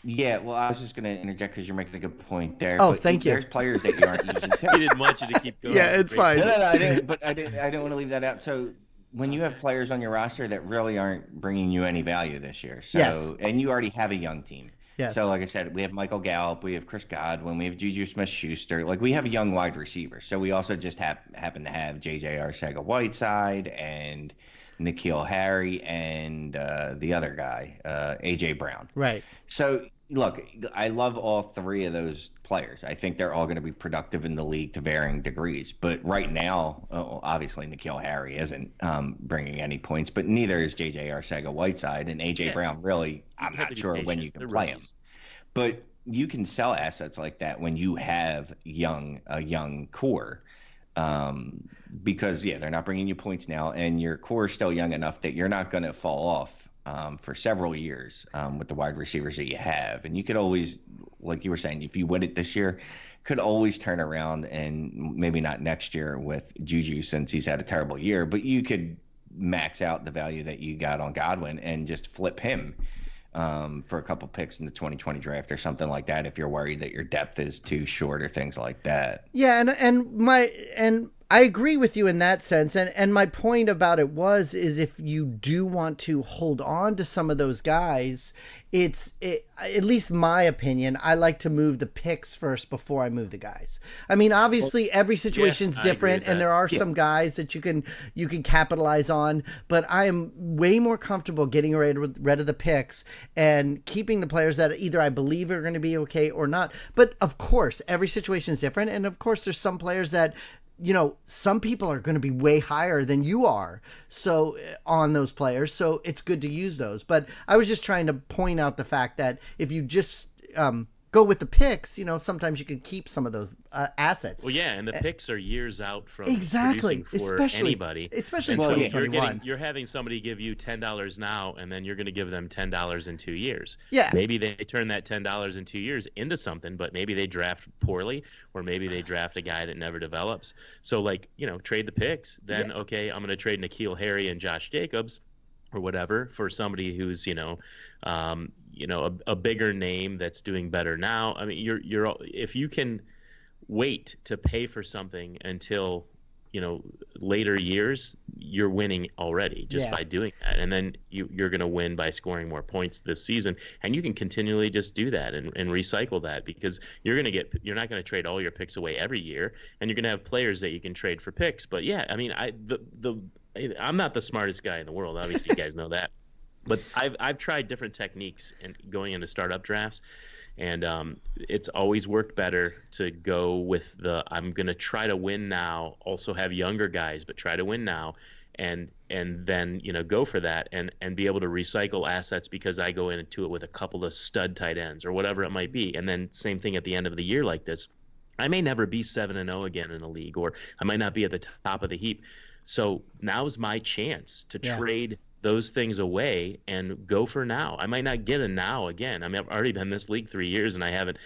yeah, well, I was just going to interject because you're making a good point there. Oh, thank you. There's players that you aren't using. He didn't want you to keep going. Yeah, it's fine. No, I didn't. But I didn't want to leave that out. So when you have players on your roster that really aren't bringing you any value this year, yes. And you already have a young team. Yes. So like I said, we have Michael Gallup, we have Chris Godwin, we have Juju Smith-Schuster. Like we have a young wide receiver. So we also just happen to have J.J. Arcega-Whiteside and N'Keal Harry and the other guy, A.J. Brown. Right. So look, I love all three of those players. I think they're all going to be productive in the league to varying degrees. But right now, obviously, N'Keal Harry isn't bringing any points, but neither is J.J. Arcega-Whiteside. And A.J. Brown, really, I'm not sure when you can play him. But you can sell assets like that when you have a young core. Because, they're not bringing you points now, and your core is still young enough that you're not going to fall off for several years with the wide receivers that you have. And you could always, like you were saying, if you win it this year, could always turn around, and maybe not next year with Juju since he's had a terrible year, but you could max out the value that you got on Godwin and just flip him for a couple picks in the 2020 draft or something like that if you're worried that your depth is too short or things like that. Yeah, and I agree with you in that sense. And my point about it is if you do want to hold on to some of those guys, at least my opinion, I like to move the picks first before I move the guys. I mean, obviously every situation's different, and there are some guys that you can capitalize on, but I am way more comfortable getting rid of the picks and keeping the players that either I believe are going to be okay or not. But of course, every situation is different, and of course there's some players that some people are going to be way higher than you are on those players. So it's good to use those. But I was just trying to point out the fact that if you just go with the picks, sometimes you can keep some of those assets. Well, yeah, and the picks are years out from exactly, producing for anybody. Especially in 2021. You're having somebody give you $10 now, and then you're going to give them $10 in 2 years. Yeah. Maybe they turn that $10 in 2 years into something, but maybe they draft poorly, or maybe they draft a guy that never develops. So, trade the picks. Then, okay, I'm going to trade N'Keal Harry and Josh Jacobs or whatever for somebody who's, a bigger name that's doing better now. I mean, you're if you can wait to pay for something until later years, you're winning already just by doing that, and then you're going to win by scoring more points this season, and you can continually just do that and recycle that, because you're not going to trade all your picks away every year, and you're going to have players that you can trade for picks. But yeah, I mean, I'm not the smartest guy in the world, obviously. You guys know that. But I've tried different techniques and going into startup drafts, and it's always worked better to go with I'm going to try to win now, also have younger guys, but try to win now, and then go for that and be able to recycle assets, because I go into it with a couple of stud tight ends or whatever it might be, and then same thing at the end of the year like this. I may never be 7-0 again in a league, or I might not be at the top of the heap. So now's my chance to trade those things away and go for now. I might not get a now again. I mean, I've already been in this league 3 years, and I haven't.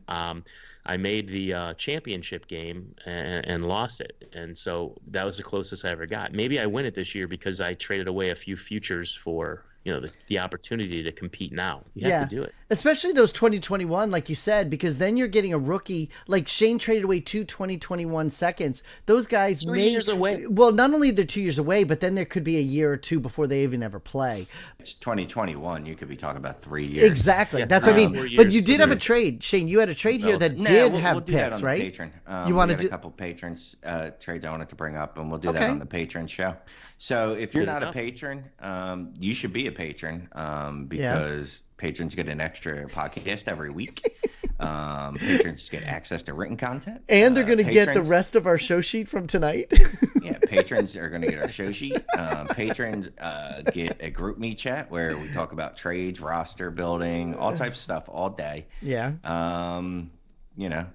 I made the championship game and lost it, and so that was the closest I ever got. Maybe I win it this year because I traded away a few futures for the opportunity to compete now. You have to do it. Especially those 2021, like you said, because then you're getting a rookie. Like Shane traded away 2021 seconds. Those guys 3 years away. Well, not only they're 2 years away, but then there could be a year or two before they even ever play. It's 2021. You could be talking about 3 years. Exactly. That's what I mean. But you did have a trade, Shane. You had a trade here that did have we'll do picks, that on right? The Patreon. You want to do a couple patrons trades I wanted to bring up, and we'll do that on the Patreon show. So if you're not a patron, you should be a patron because patrons get an extra podcast every week. Patrons get access to written content. And they're going to get the rest of our show sheet from tonight. Yeah, patrons are going to get our show sheet. Patrons get a group me chat where we talk about trades, roster building, all types of stuff all day. Yeah.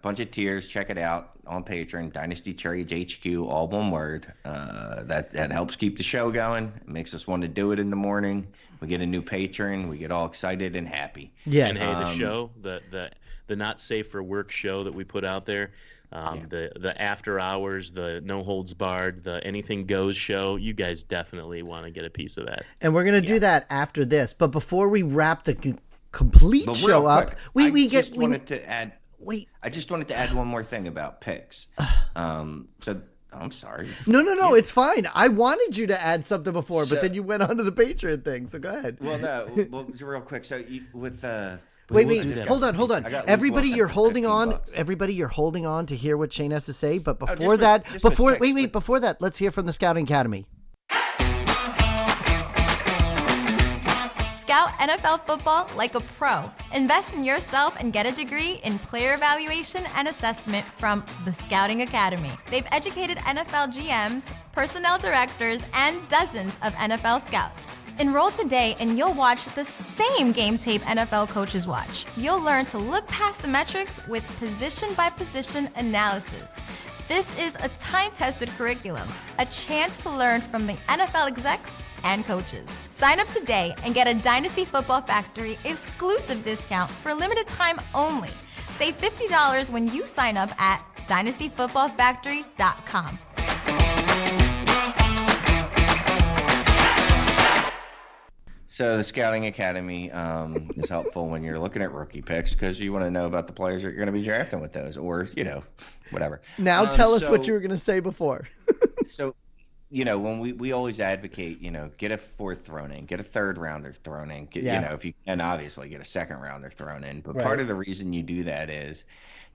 Bunch of tiers. Check it out on Patreon. DynastyTradesHQ, all one word. That helps keep the show going. It makes us want to do it in the morning. We get a new patron. We get all excited and happy. Yes. And hey, the show, the not safe for work show that we put out there, the after hours, the no holds barred, the anything goes show. You guys definitely want to get a piece of that. And we're going to do that after this. But before we wrap the complete show up, I just wanted to add one more thing about picks. I'm sorry. No, it's fine. I wanted you to add something before, but then you went on to the Patreon thing, so go ahead. Well, real quick. So wait, hold on. Everybody, you're holding on to hear what Shane has to say, but before that, let's hear from the Scouting Academy. Scout NFL football like a pro. Invest in yourself and get a degree in player evaluation and assessment from the Scouting Academy. They've educated NFL GMs, personnel directors, and dozens of NFL scouts. Enroll today and you'll watch the same game tape NFL coaches watch. You'll learn to look past the metrics with position-by-position analysis. This is a time-tested curriculum, a chance to learn from the NFL execs and coaches. Sign up today and get a Dynasty Football Factory exclusive discount for a limited time only. Save $50 when you sign up at dynastyfootballfactory.com. So the Scouting Academy is helpful when you're looking at rookie picks because you want to know about the players that you're going to be drafting with those, or whatever. Now tell us what you were going to say before. So when we always advocate, get a fourth thrown in, get a third rounder thrown in, if you can, obviously get a second rounder thrown in. But part of the reason you do that is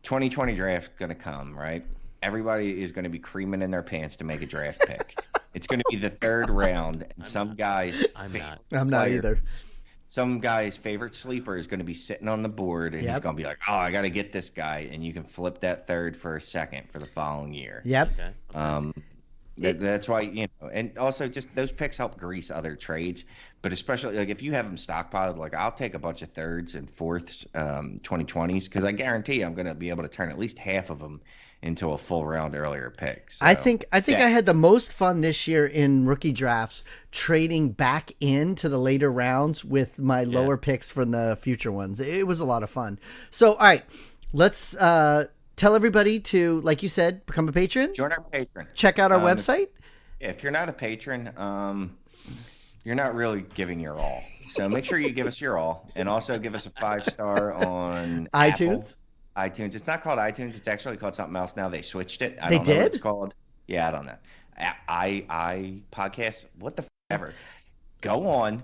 2020 draft's going to come, right? Everybody is going to be creaming in their pants to make a draft pick. It's going to be the third round, and I'm not either. Some guy's favorite sleeper is going to be sitting on the board, and he's going to be like, "Oh, I got to get this guy," and you can flip that third for a second for the following year. Yep. Okay. That's why, and also just those picks help grease other trades, but especially like if you have them stockpiled, like I'll take a bunch of thirds and fourths, 2020s, because I guarantee I'm going to be able to turn at least half of them into a full round earlier pick. So, I think I had the most fun this year in rookie drafts trading back into the later rounds with my lower picks from the future ones. It was a lot of fun. So, all right, let's tell everybody to, like you said, become a patron. Join our patron. Check out our website. If you're not a patron, you're not really giving your all. So make sure you give us your all, and also give us a 5-star on iTunes. Apple. iTunes. It's not called iTunes. It's actually called something else now. They switched it. I don't know did? what it's called. Yeah, I don't know. I podcast. What the ever. Go on.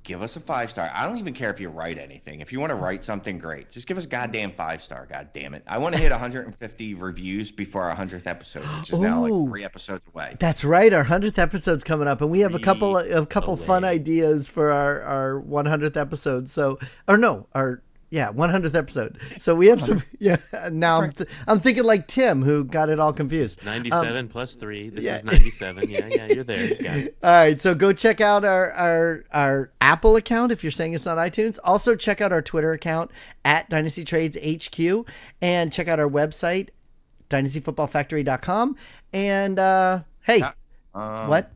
Give us a 5-star. I don't even care if you write anything. If you want to write something, great. Just give us a goddamn 5-star. God damn it. I want to hit 150 reviews before our 100th episode, which is now like 3 episodes away. That's right. Our 100th episode's coming up, and we have a couple fun ideas for our 100th episode. So, or no, our 100th episode. So we have some. Yeah. Now I'm thinking like Tim, who got it all confused. 97 plus 3. This is 97. Yeah, you're there. You got it. All right. So go check out our Apple account if you're saying it's not iTunes. Also check out our Twitter account at DynastyTradesHQ, and check out our website dynastyfootballfactory.com. And hey, what?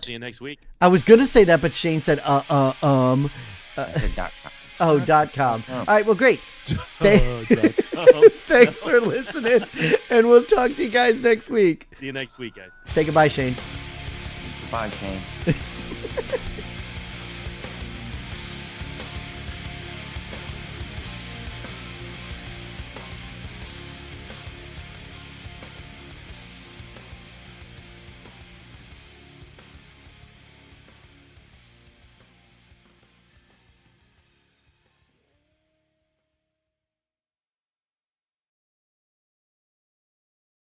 See you next week. I was gonna say that, but Shane said .com. .com. All right, well, great. Thanks for listening, and we'll talk to you guys next week. See you next week, guys. Say goodbye, Shane. Goodbye, Shane.